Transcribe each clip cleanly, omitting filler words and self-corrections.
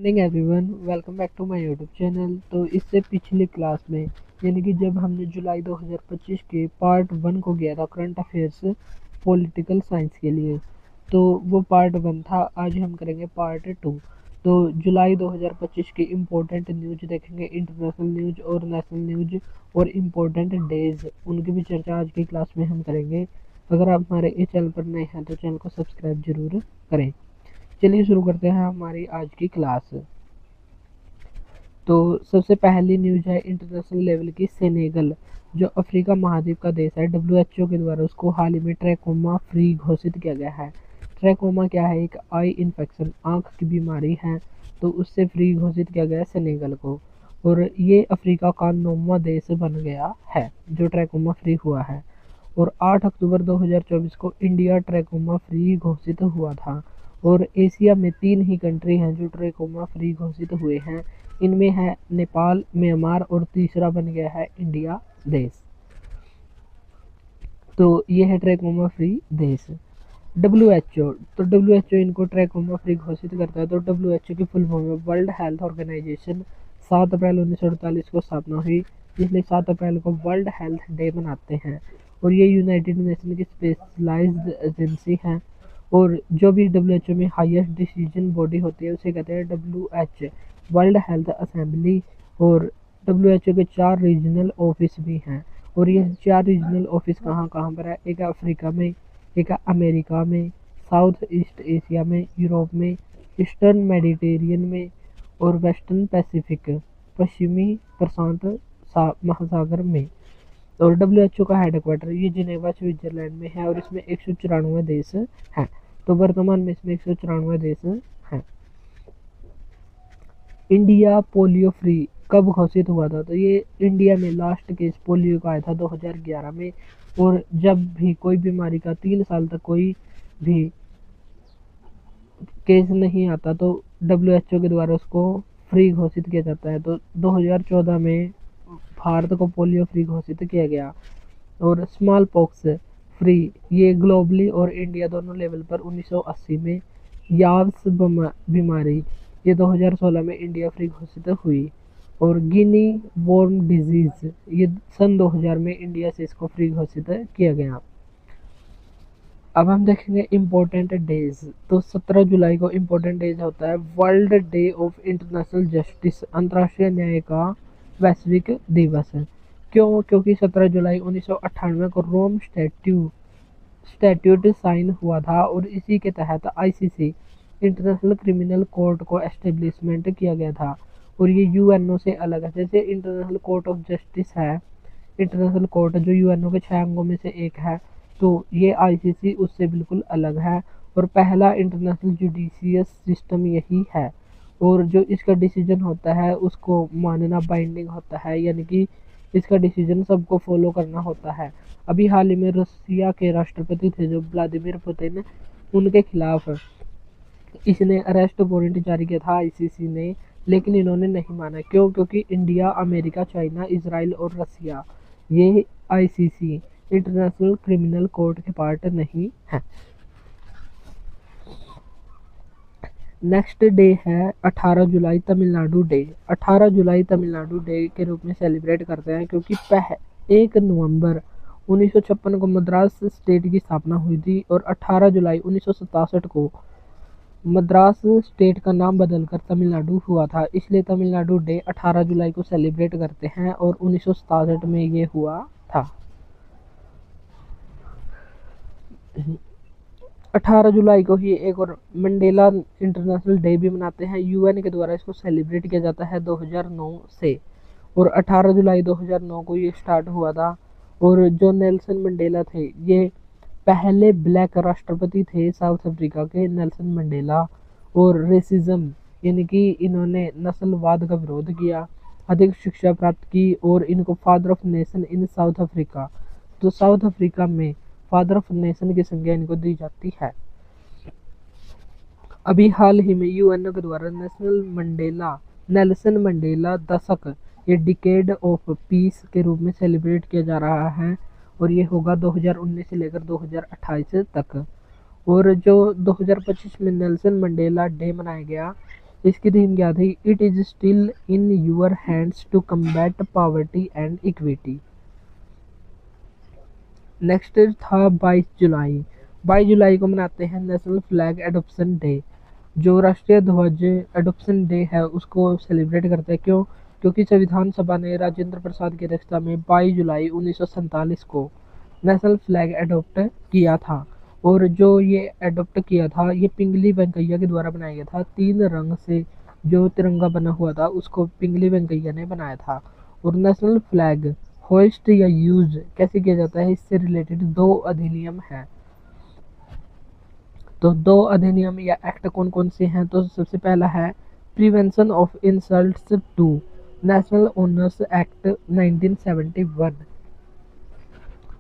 Morning everyone, welcome back to my YouTube channel. तो इससे पिछली क्लास में यानी कि जब हमने जुलाई 2025 के पार्ट 1 को किया था करंट अफेयर्स पॉलिटिकल साइंस के लिए, तो वो पार्ट 1 था। आज हम करेंगे पार्ट 2। तो जुलाई 2025 की इम्पोर्टेंट न्यूज देखेंगे, इंटरनेशनल न्यूज और नेशनल न्यूज और इम्पोर्टेंट डेज, उनकी भी चर्चा आज की क्लास में हम करेंगे। अगर आप हमारे इस चैनल पर नए हैं तो चैनल को सब्सक्राइब जरूर करें। चलिए शुरू करते हैं हमारी आज की क्लास। तो सबसे पहली न्यूज है इंटरनेशनल लेवल की। सेनेगल जो अफ्रीका महाद्वीप का देश है, डब्ल्यूएचओ के द्वारा उसको हाल ही में ट्रैकोमा फ्री घोषित किया गया है। ट्रैकोमा क्या है? एक आई इन्फेक्शन, आंख की बीमारी है, तो उससे फ्री घोषित किया गया सेनेगल को। और ये अफ्रीका का 9वां देश बन गया है जो ट्रैकोमा फ्री हुआ है। और 8 अक्टूबर 2024 को इंडिया ट्रैकोमा फ्री घोषित हुआ था। और एशिया में 3 ही कंट्री हैं जो ट्रैकोमा फ्री घोषित हुए हैं। इनमें है नेपाल, म्यांमार और तीसरा बन गया है इंडिया देश। तो ये है ट्रैकोमा फ्री देश। डब्ल्यूएचओ, तो डब्ल्यूएचओ इनको ट्रैकोमा फ्री घोषित करता है। तो डब्ल्यूएचओ की फुल फॉर्म है वर्ल्ड हेल्थ ऑर्गेनाइजेशन। 7 अप्रैल 1948 को स्थापना हुई, इसलिए 7 अप्रैल को वर्ल्ड हेल्थ डे मनाते हैं। और ये यूनाइटेड नेशन की स्पेशलाइज्ड एजेंसी है। और जो भी डब्ल्यूएचओ में हाईएस्ट डिसीजन बॉडी होती है उसे कहते हैं डब्ल्यूएच, वर्ल्ड हेल्थ असेंबली। और डब्ल्यूएचओ के 4 रीजनल ऑफिस भी हैं। और ये 4 रीजनल ऑफिस कहाँ कहाँ पर है? एक है अफ्रीका में, एक है अमेरिका में, साउथ ईस्ट एशिया में, यूरोप में, ईस्टर्न मेडिटेरियन में और वेस्टर्न पैसिफिक, पश्चिमी प्रशांत महासागर में। और डब्ल्यूएचओ का हेडक्वार्टर ये जिनेवा स्विट्जरलैंड में है और इसमें 194 देश हैं। तो वर्तमान में इसमें 194 देश हैं। इंडिया पोलियो फ्री कब घोषित हुआ था? तो ये इंडिया में लास्ट केस पोलियो का आया था 2011 में। और जब भी कोई बीमारी का 3 साल तक कोई भी केस नहीं आता तो डब्ल्यूएचओ के द्वारा उसको फ्री घोषित किया जाता है। तो 2014 में भारत को पोलियो फ्री घोषित किया गया। और स्मॉल पॉक्स फ्री ये ग्लोबली और इंडिया दोनों लेवल पर 1980 में। याव्स बीमारी ये 2016 में इंडिया फ्री घोषित हुई। और गिनी वॉर्म डिजीज ये सन 2000 में इंडिया से इसको फ्री घोषित किया गया। अब हम देखेंगे इम्पोर्टेंट डेज। तो 17 जुलाई को इम्पोर्टेंट डेज होता है world day of international justice, अंतर्राष्ट्रीय न्याय का वैश्विक दिवस है। क्यों? क्योंकि 17 जुलाई 1998 को रोम स्टैट्यूट साइन हुआ था और इसी के तहत आईसीसी इंटरनेशनल क्रिमिनल कोर्ट को एस्टेब्लिशमेंट किया गया था। और ये यूएनओ से अलग है। जैसे इंटरनेशनल कोर्ट ऑफ जस्टिस है, इंटरनेशनल कोर्ट जो यूएनओ के 6 अंगों में से एक है, तो ये आईसीसी उससे बिल्कुल अलग है। और पहला इंटरनेशनल जुडिशियस सिस्टम यही है। और जो इसका डिसीजन होता है उसको मानना बाइंडिंग होता है, यानी कि इसका डिसीजन सबको फॉलो करना होता है। अभी हाल ही में रसिया के राष्ट्रपति थे जो व्लादिमीर पुतिन, उनके खिलाफ इसने अरेस्ट वारंट जारी किया था आईसीसी ने, लेकिन इन्होंने नहीं माना। क्यों? क्योंकि इंडिया, अमेरिका, चाइना, इजराइल और रसिया ये आईसीसी इंटरनेशनल क्रिमिनल कोर्ट के पार्ट नहीं है। नेक्स्ट डे है 18 जुलाई तमिलनाडु डे। 18 जुलाई तमिलनाडु डे के रूप में सेलिब्रेट करते हैं क्योंकि 1 नवंबर 1956 को मद्रास स्टेट की स्थापना हुई थी। और 18 जुलाई 1967 को मद्रास स्टेट का नाम बदलकर तमिलनाडु हुआ था, इसलिए तमिलनाडु डे 18 जुलाई को सेलिब्रेट करते हैं। और 1967 में ये हुआ था। 18 जुलाई को ही एक और मंडेला इंटरनेशनल डे भी मनाते हैं। यूएन के द्वारा इसको सेलिब्रेट किया जाता है 2009 से। और 18 जुलाई 2009 को ये स्टार्ट हुआ था। और जो नेल्सन मंडेला थे ये पहले ब्लैक राष्ट्रपति थे साउथ अफ्रीका के, नेल्सन मंडेला। और रेसिज्म यानी कि इन्होंने नस्लवाद का विरोध किया, अधिक शिक्षा प्राप्त की और इनको father of nation in south Africa, तो साउथ अफ्रीका में फादर ऑफ नेशन की संज्ञा इनको दी जाती है। अभी हाल ही में यूएनओ के द्वारा नेल्सन मंडेला दशक, ये डिकेड ऑफ पीस के रूप में सेलिब्रेट किया जा रहा है। और ये होगा 2019 से लेकर 2028 तक। और जो 2025 में नेल्सन मंडेला डे मनाया गया इसकी थीम क्या थी? It is still in your hands to combat poverty and equity. Next था 22 जुलाई। 22 जुलाई को मनाते हैं नेशनल फ्लैग एडोप्शन डे। जो राष्ट्रीय ध्वज एडोप्शन डे है उसको सेलिब्रेट करते हैं। क्यों? क्योंकि संविधान सभा ने राजेंद्र प्रसाद की अध्यक्षता में 22 जुलाई 1947 को नेशनल फ्लैग एडोप्ट किया था। और जो ये एडोप्ट किया था ये पिंगली वेंकैया के द्वारा बनाया गया था। 3 रंग से जो तिरंगा बना हुआ था उसको पिंगली वेंकैया ने बनाया था। और नेशनल फ्लैग होइस्ट या यूज कैसे किया जाता है, इससे रिलेटेड 2 अधिनियम है। तो 2 अधिनियम या एक्ट कौन कौन से हैं? तो सबसे पहला है prevention of insults to national honours act 1971।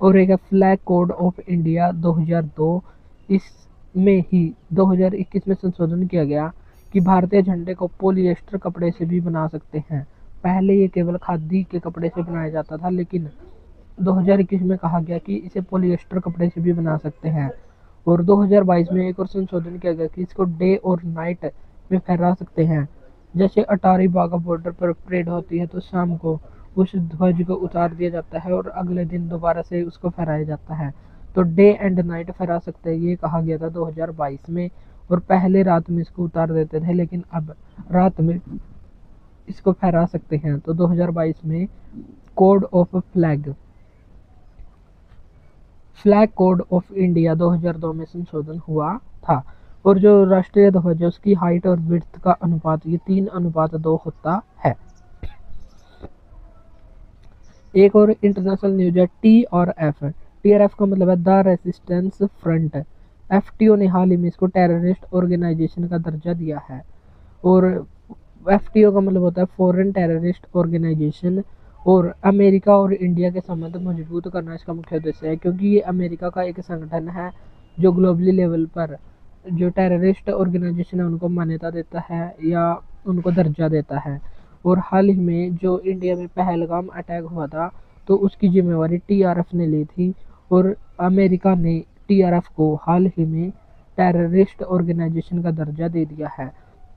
और एक है फ्लैग कोड ऑफ इंडिया 2002। इसमें ही 2021 में संशोधन किया गया कि भारतीय झंडे को पॉलिएस्टर कपड़े से भी बना सकते हैं। पहले ये केवल खादी के कपड़े से बनाया जाता था, लेकिन 2021 में कहा गया कि इसे पॉलिएस्टर कपड़े से भी बना सकते हैं। और 2022 में एक और संशोधन किया गया कि इसको डे और नाइट में फहरा सकते हैं। जैसे अटारी वाघा बॉर्डर पर परेड होती है तो शाम को उस ध्वज को उतार दिया जाता है और अगले दिन दोबारा से उसको फहराया जाता है। तो डे एंड नाइट फहरा सकते हैं, ये कहा गया था 2022 में। और पहले रात में इसको उतार देते थे, लेकिन अब रात में इसको फहरा सकते हैं। तो 2022 में code of flag code of India 2002 में संशोधन हुआ था। और जो राष्ट्रीय ध्वज है उसकी हाइट और विड्थ का अनुपात ये 3:2 होता है। एक और इंटरनेशनल न्यूज है टी और एफ। टी और एफ का मतलब है द रेसिस्टेंस फ्रंट। एफटीओ ने हाल ही में इसको टेररिस्ट ऑर्गेनाइजेशन का दर्जा दिया है। और एफटीओ का मतलब होता है फॉरेन टेररिस्ट ऑर्गेनाइजेशन। और अमेरिका और इंडिया के संबंध मजबूत करना इसका मुख्य उद्देश्य है, क्योंकि ये अमेरिका का एक संगठन है जो ग्लोबली लेवल पर जो टेररिस्ट ऑर्गेनाइजेशन है उनको मान्यता देता है या उनको दर्जा देता है। और हाल ही में जो इंडिया में पहलगाम अटैक हुआ था तो उसकी जिम्मेवारी टीआरएफ ने ली थी। और अमेरिका ने टीआरएफ को हाल ही में टेररिस्ट ऑर्गेनाइजेशन का दर्जा दे दिया है,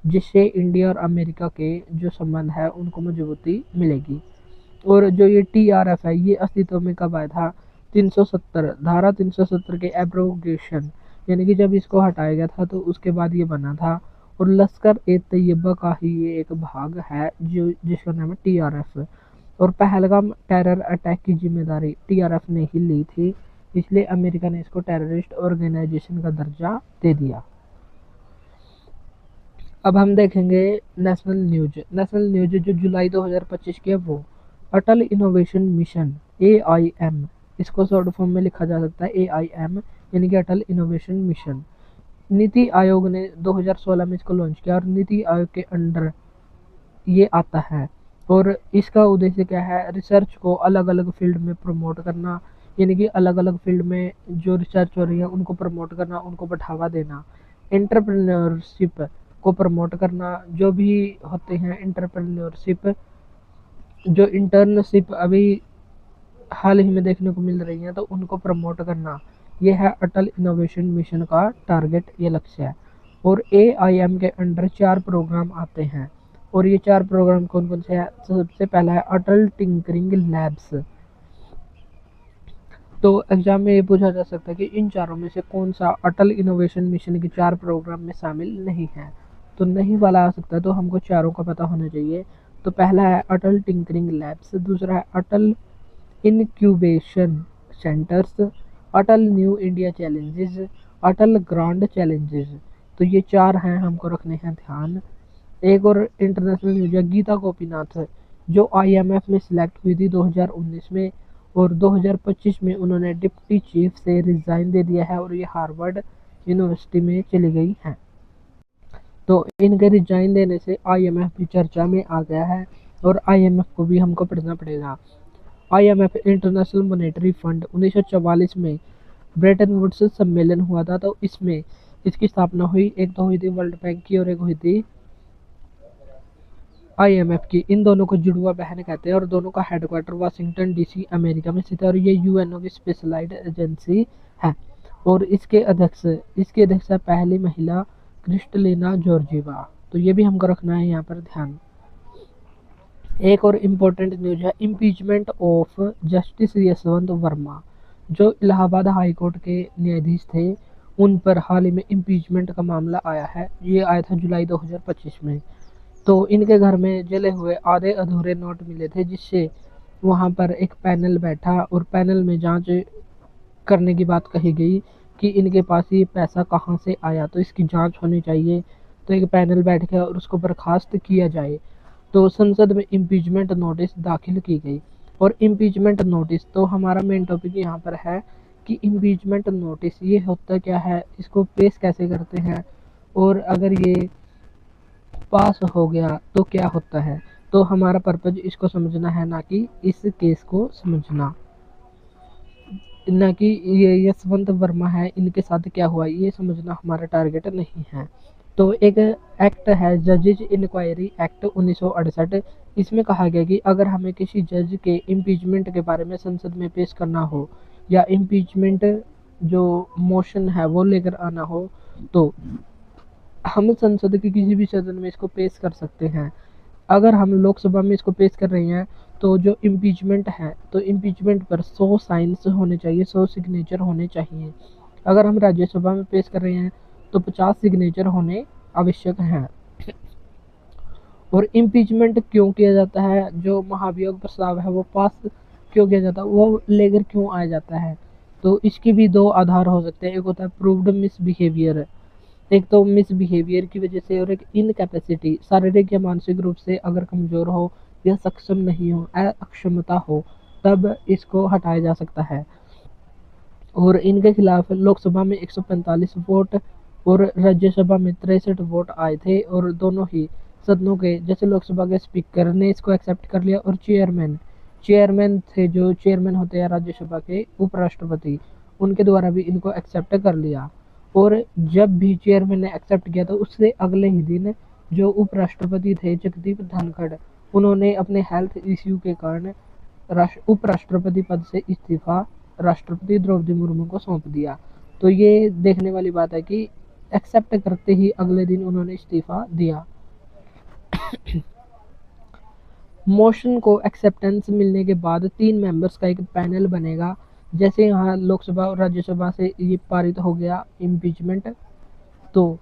जिससे इंडिया और अमेरिका के जो संबंध है उनको मजबूती मिलेगी। और जो ये टीआरएफ है ये अस्तित्व में कब आया था? 370 धारा 370 के एब्रोगेशन यानी कि जब इसको हटाया गया था तो उसके बाद ये बना था। और लश्कर ए तैयबा का ही ये एक भाग है जो जिसका नाम है टीआरएफ। और पहलगाम टेरर अटैक की जिम्मेदारी टीआरएफ ने ही ली थी, इसलिए अमेरिका ने इसको टेररिस्ट ऑर्गेनाइजेशन का दर्जा दे दिया। अब हम देखेंगे नेशनल न्यूज जो जुलाई 2025 की है वो अटल इनोवेशन मिशन AIM, इसको शॉर्ट फॉर्म में लिखा जा सकता है AIM यानी कि अटल इनोवेशन मिशन। नीति आयोग ने 2016 में इसको लॉन्च किया और नीति आयोग के अंडर ये आता है। और इसका उद्देश्य क्या है? रिसर्च को अलग अलग फील्ड में प्रमोट करना, यानी कि अलग अलग फील्ड में जो रिसर्च हो रही है उनको प्रमोट करना, उनको बढ़ावा देना। एंटरप्रेन्योरशिप को प्रमोट करना, जो भी होते हैं एंटरप्रेन्योरशिप जो इंटर्नशिप अभी हाल ही में देखने को मिल रही है तो उनको प्रमोट करना, ये है अटल इनोवेशन मिशन का टारगेट, ये लक्ष्य है। और AIM के अंडर 4 प्रोग्राम आते हैं। और ये 4 प्रोग्राम कौन कौन से हैं? सबसे पहला है अटल टिंकरिंग लैब्स। तो एग्जाम में ये पूछा जा सकता है कि इन चारों में से कौन सा अटल इनोवेशन मिशन के 4 प्रोग्राम में शामिल नहीं है। तो नहीं वाला आ सकता है, तो हमको चारों का पता होना चाहिए। तो पहला है अटल टिंकरिंग लैब्स, दूसरा है अटल इनक्यूबेशन सेंटर्स, अटल न्यू इंडिया चैलेंजेस, अटल ग्रांड चैलेंजेस। तो ये 4 हैं, हमको रखने हैं ध्यान। एक और इंटरनेशनल न्यूज है गीता गोपीनाथ जो IMF में सिलेक्ट हुई थी 2019 में और 2025 में उन्होंने डिप्टी चीफ से रिजाइन दे दिया है और ये हार्वर्ड यूनिवर्सिटी में चली गई हैं। तो इनके रिजाइन देने से IMF भी चर्चा में आ गया है और IMF को भी हमको पढ़ना पड़ेगा। IMF इंटरनेशनल मॉनेटरी फंड 1944 में ब्रेटन वुड्स सम्मेलन हुआ था, तो इसमें इसकी स्थापना हुई। एक तो हुई थी वर्ल्ड बैंक की और एक हुई थी IMF की। इन दोनों को जुड़वा बहन कहते हैं और दोनों का हेडक्वार्टर वाशिंगटन DC अमेरिका में स्थित है और ये UNO की स्पेशलाइज्ड एजेंसी है। और इसके अध्यक्ष है पहली महिला क्रिस्टलिना जॉर्जीवा। तो ये भी हमको रखना है यहाँ पर ध्यान। एक और इम्पोर्टेंट न्यूज है, impeachment of justice Yashwant Verma, जो इलाहाबाद हाई कोर्ट के न्यायाधीश थे, उन पर हाल ही में इम्पीचमेंट का मामला आया है। ये आया था जुलाई 2025 में। तो इनके घर में जले हुए आधे अधूरे नोट मिले थे, जिससे वहाँ पर एक पैनल बैठा और पैनल में जांच करने की बात कही गई कि इनके पास ये पैसा कहाँ से आया, तो इसकी जांच होनी चाहिए। तो एक पैनल बैठ गया और उसको बर्खास्त किया जाए। तो संसद में इम्पीचमेंट नोटिस दाखिल की गई। और इम्पीचमेंट नोटिस, तो हमारा मेन टॉपिक यहाँ पर है कि इम्पीचमेंट नोटिस ये होता क्या है, इसको पेश कैसे करते हैं, और अगर ये पास हो गया तो क्या होता है। तो हमारा पर्पज इसको समझना है, ना कि इस केस को समझना, ना कि ये यशवंत वर्मा है इनके साथ क्या हुआ, ये समझना हमारा टारगेट नहीं है। तो एक एक्ट है, जजेज इंक्वायरी एक्ट 1968। इसमें कहा गया कि अगर हमें किसी जज के इम्पीचमेंट के बारे में संसद में पेश करना हो, या इम्पीचमेंट जो मोशन है वो लेकर आना हो, तो हम संसद के किसी भी सदन में इसको पेश कर सकते हैं। अगर हम लोकसभा में इसको पेश कर रहे हैं, तो जो इम्पीचमेंट है, तो इम्पीचमेंट पर 100 साइंस होने चाहिए, 100 सिग्नेचर होने चाहिए। अगर हम राज्यसभा में पेश कर रहे हैं तो 50 सिग्नेचर होने आवश्यक हैं। और इम्पीचमेंट क्यों किया जाता है, जो महाभियोग प्रस्ताव है वो पास क्यों किया जाता है, वो लेकर क्यों आया जाता है, तो इसकी भी दो आधार हो सकते हैं। एक होता है प्रूव्ड मिसबिहेवियर, एक तो मिसबिहेवियर की वजह से, और एक इनकैपेसिटी, शारीरिक या मानसिक रूप से अगर कमजोर हो या सक्षम नहीं हो, अक्षमता हो, तब इसको हटाया जा सकता है। और इनके खिलाफ लोकसभा में 145 वोट और राज्यसभा में 63 वोट आए थे। और दोनों ही सदनों के, जैसे लोकसभा के स्पीकर ने इसको एक्सेप्ट कर लिया, और चेयरमैन थे, जो चेयरमैन होते हैं राज्यसभा के उपराष्ट्रपति, उनके द्वारा भी इनको एक्सेप्ट कर लिया। और जब भी चेयरमैन ने एक्सेप्ट किया, तो उससे अगले ही दिन जो उपराष्ट्रपति थे जगदीप धनखड़, उन्होंने अपने हेल्थ इश्यू के कारण उपराष्ट्रपति पद से इस्तीफा राष्ट्रपति द्रौपदी मुर्मू को सौंप दिया। तो ये देखने वाली बात है कि एक्सेप्ट करते ही अगले दिन उन्होंने इस्तीफा दिया। मोशन को एक्सेप्टेंस मिलने के बाद 3 मेंबर्स का एक पैनल बनेगा। जैसे यहाँ लोकसभा और राज्यसभा से ये पारित हो गया इम्पीचमेंट, तो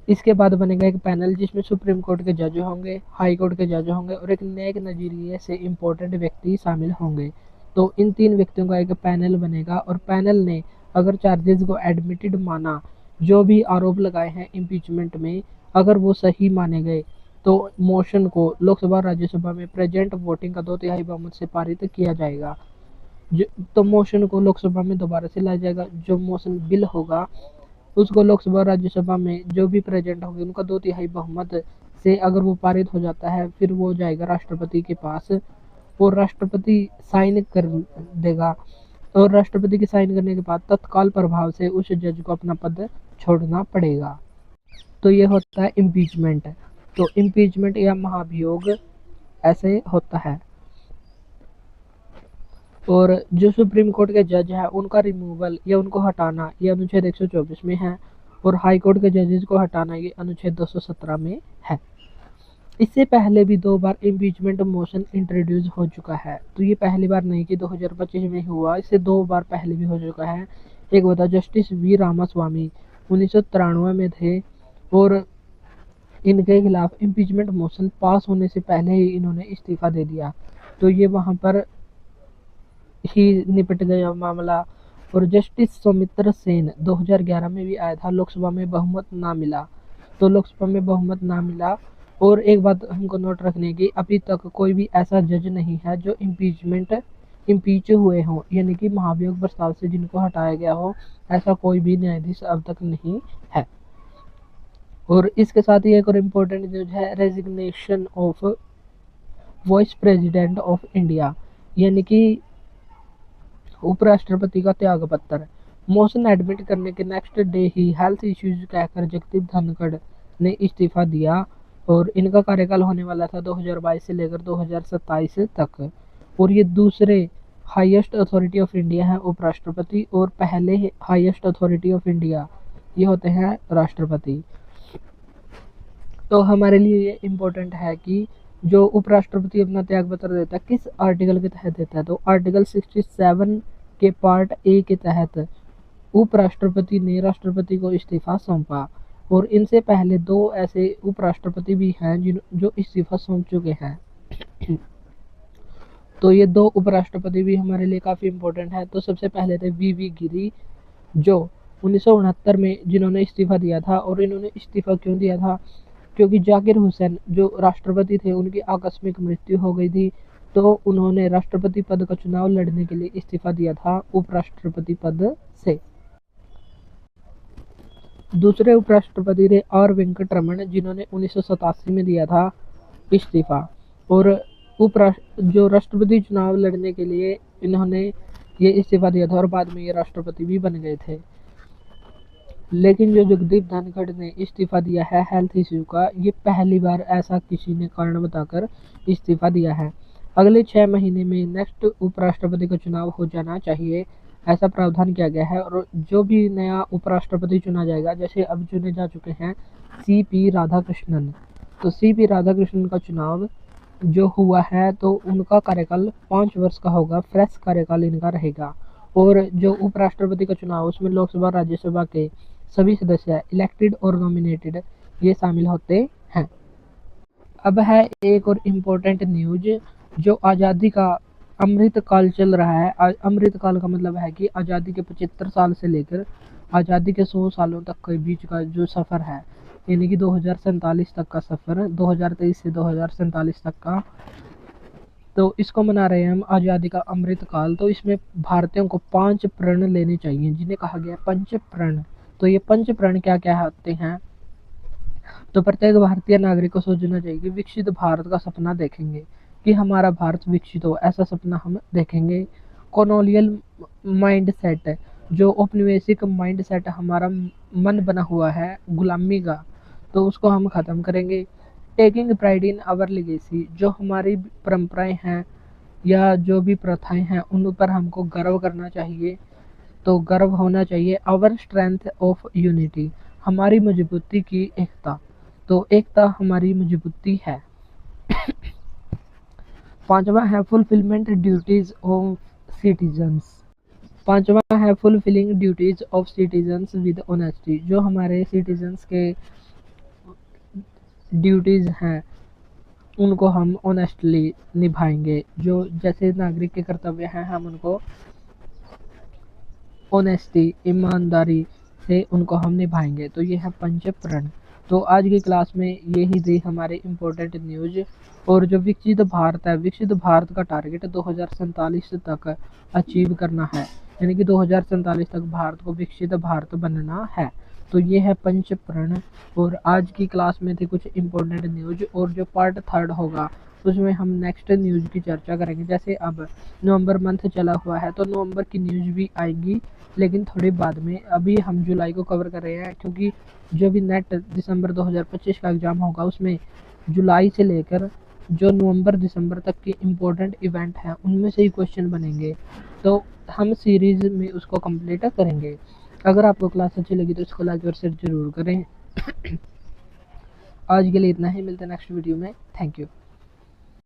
इसके बाद बनेगा एक पैनल जिसमें सुप्रीम कोर्ट के जज होंगे, हाई कोर्ट के जज होंगे, और एक नेक नजरिए से इम्पोर्टेंट व्यक्ति शामिल होंगे। तो इन 3 व्यक्तियों का एक पैनल बनेगा, और पैनल ने अगर चार्जेस को एडमिटेड माना, जो भी आरोप लगाए हैं इम्पीचमेंट में, अगर वो सही माने गए, तो मोशन को लोकसभा और राज्यसभा में प्रेजेंट वोटिंग का 2/3 बहुमत से पारित किया जाएगा। तो मोशन को लोकसभा में दोबारा से लाया जाएगा। जो मोशन बिल होगा उसको लोकसभा और राज्यसभा में जो भी प्रेजेंट होंगे उनका 2/3 बहुमत से अगर वो पारित हो जाता है, फिर वो जाएगा राष्ट्रपति के पास, और राष्ट्रपति साइन कर देगा। और राष्ट्रपति के साइन करने के बाद तत्काल प्रभाव से उस जज को अपना पद छोड़ना पड़ेगा। तो ये होता है इम्पीचमेंट। तो इम्पीचमेंट या महाभियोग ऐसे होता है। और जो सुप्रीम कोर्ट के जज है उनका रिमूवल या उनको हटाना ये अनुच्छेद 124 में है, और हाई कोर्ट के जजेस को हटाना ये अनुच्छेद 217 में है। इससे पहले भी 2 बार इम्पीचमेंट मोशन इंट्रोड्यूस हो चुका है। तो ये पहली बार नहीं कि 2025 में हुआ, इससे 2 बार पहले भी हो चुका है। एक होता जस्टिस वी रामास्वामी 1993 में थे, और इनके खिलाफ इम्पीचमेंट मोशन पास होने से पहले ही इन्होंने इस्तीफा दे दिया। तो ये वहाँ पर ही निपट गया मामला। और जस्टिस सौमित्र सेन 2011 में भी आया था, लोकसभा में बहुमत ना मिला। तो लोकसभा में बहुमत ना मिला। और एक बात हमको नोट रखने की, अभी तक कोई भी ऐसा जज नहीं है जो इम्पीच हुए हों, यानी कि महाभियोग प्रस्ताव से जिनको हटाया गया हो, ऐसा कोई भी न्यायाधीश अब तक नहीं है। और इसके साथ ही एक और इम्पोर्टेंट न्यूज है, resignation of vice president of India, यानी कि उपराष्ट्रपति का त्याग पत्र। मोशन एडमिट करने के नेक्स्ट डे ही हेल्थ इश्यूज कहकर जगदीप धनखड़ ने इस्तीफा दिया। और इनका कार्यकाल होने वाला था 2022 से लेकर 2027 तक। और ये दूसरे हाईएस्ट अथॉरिटी ऑफ इंडिया है उपराष्ट्रपति, और पहले हाईएस्ट अथॉरिटी ऑफ इंडिया ये होते हैं राष्ट्रपति। तो हमारे लिए ये इम्पोर्टेंट है कि जो उपराष्ट्रपति अपना त्याग पत्र देता है किस आर्टिकल के तहत देता है, तो आर्टिकल 67 के पार्ट ए के तहत उपराष्ट्रपति ने राष्ट्रपति को इस्तीफा सौंपा। और इनसे पहले 2 ऐसे उपराष्ट्रपति भी हैं जो इस्तीफा सौंप चुके हैं। तो ये 2 उपराष्ट्रपति भी हमारे लिए काफ़ी इम्पोर्टेंट है। तो सबसे पहले थे वी गिरी, जो 1969 में जिन्होंने इस्तीफा दिया था। और इन्होंने इस्तीफा क्यों दिया था, क्योंकि जाकिर हुसैन जो राष्ट्रपति थे उनकी आकस्मिक मृत्यु हो गई थी, तो उन्होंने राष्ट्रपति पद का चुनाव लड़ने के लिए इस्तीफा दिया था उपराष्ट्रपति पद से। दूसरे उपराष्ट्रपति थे आर वेंकटरमन, जिन्होंने 1987 में दिया था इस्तीफा। और जो राष्ट्रपति चुनाव लड़ने के लिए इन्होंने ये इस्तीफा दिया था और बाद में ये राष्ट्रपति भी बन गए थे। लेकिन जो जगदीप धनखड़ ने इस्तीफा दिया है हेल्थ इश्यू का, ये पहली बार ऐसा किसी ने कारण बताकर इस्तीफा दिया है। अगले 6 महीने में नेक्स्ट उपराष्ट्रपति का चुनाव हो जाना चाहिए, ऐसा प्रावधान किया गया है। और जो भी नया उपराष्ट्रपति चुना जाएगा, जैसे अब चुने जा चुके हैं CP राधाकृष्णन, तो CP राधाकृष्णन का चुनाव जो हुआ है तो उनका कार्यकाल 5 वर्ष का होगा, फ्रेश कार्यकाल इनका रहेगा। और जो उपराष्ट्रपति का चुनाव उसमें लोकसभा राज्यसभा के सभी सदस्य इलेक्टेड और नॉमिनेटेड ये शामिल होते हैं। अब है एक और इम्पोर्टेंट न्यूज, जो आज़ादी का अमृत काल चल रहा है। अमृत काल का मतलब है कि आज़ादी के 75 साल से लेकर आज़ादी के 100 सालों तक के बीच का जो सफ़र है, यानी कि 2047 तक का सफ़र, 2023 से 2047 तक का, तो इसको मना रहे हैं हम आज़ादी का अमृत काल। तो इसमें भारतीयों को 5 प्रण लेने चाहिए, जिन्हें कहा गया पंच प्रण। तो ये पंच प्रण क्या क्या होते हैं, तो प्रत्येक भारतीय नागरिक को सोचना चाहिए कि विकसित भारत का सपना देखेंगे, कि हमारा भारत विकसित हो, ऐसा सपना हम देखेंगे। कॉलोनियल माइंड सेट, जो औपनिवेशिक माइंड सेट हमारा मन बना हुआ है गुलामी का, तो उसको हम ख़त्म करेंगे। Taking pride in our legacy, जो हमारी परंपराएं हैं या जो भी प्रथाएं हैं उन पर हमको गर्व करना चाहिए, तो गर्व होना चाहिए। आवर स्ट्रेंथ ऑफ यूनिटी, हमारी मजबूती की एकता, तो एकता हमारी मजबूती है। 5वां है फुलफिलमेंट ड्यूटीज ऑफ सिटीजन्स। 5वां है fulfilling duties of citizens with honesty, जो हमारे सिटीजन्स के ड्यूटीज़ हैं उनको हम ऑनेस्टली निभाएंगे। जो जैसे नागरिक के कर्तव्य हैं हम उनको ऑनेस्टी, ईमानदारी से उनको हम निभाएंगे। तो ये है पंच प्रण। तो आज की क्लास में यही थी हमारे इम्पोर्टेंट न्यूज। और जो विकसित भारत है, विकसित भारत का टारगेट 2047 तक अचीव करना है, यानी कि 2047 तक भारत को विकसित भारत बनना है। तो ये है पंच प्रण। और आज की क्लास में थे कुछ इम्पोर्टेंट न्यूज, और जो पार्ट 3 होगा उसमें हम नेक्स्ट न्यूज की चर्चा करेंगे। जैसे अब नवंबर मंथ चला हुआ है तो नवंबर की न्यूज भी आएंगी, लेकिन थोड़ी बाद में। अभी हम जुलाई को कवर कर रहे हैं, क्योंकि जो भी नेट दिसंबर 2025 का एग्ज़ाम होगा उसमें जुलाई से लेकर जो नवंबर दिसंबर तक के इम्पोर्टेंट इवेंट हैं उनमें से ही क्वेश्चन बनेंगे, तो हम सीरीज़ में उसको कंप्लीट करेंगे। अगर आपको क्लास अच्छी लगी तो इसको लाइक और शेयर जरूर करें। आज के लिए इतना ही, मिलते हैं नेक्स्ट वीडियो में। Thank you.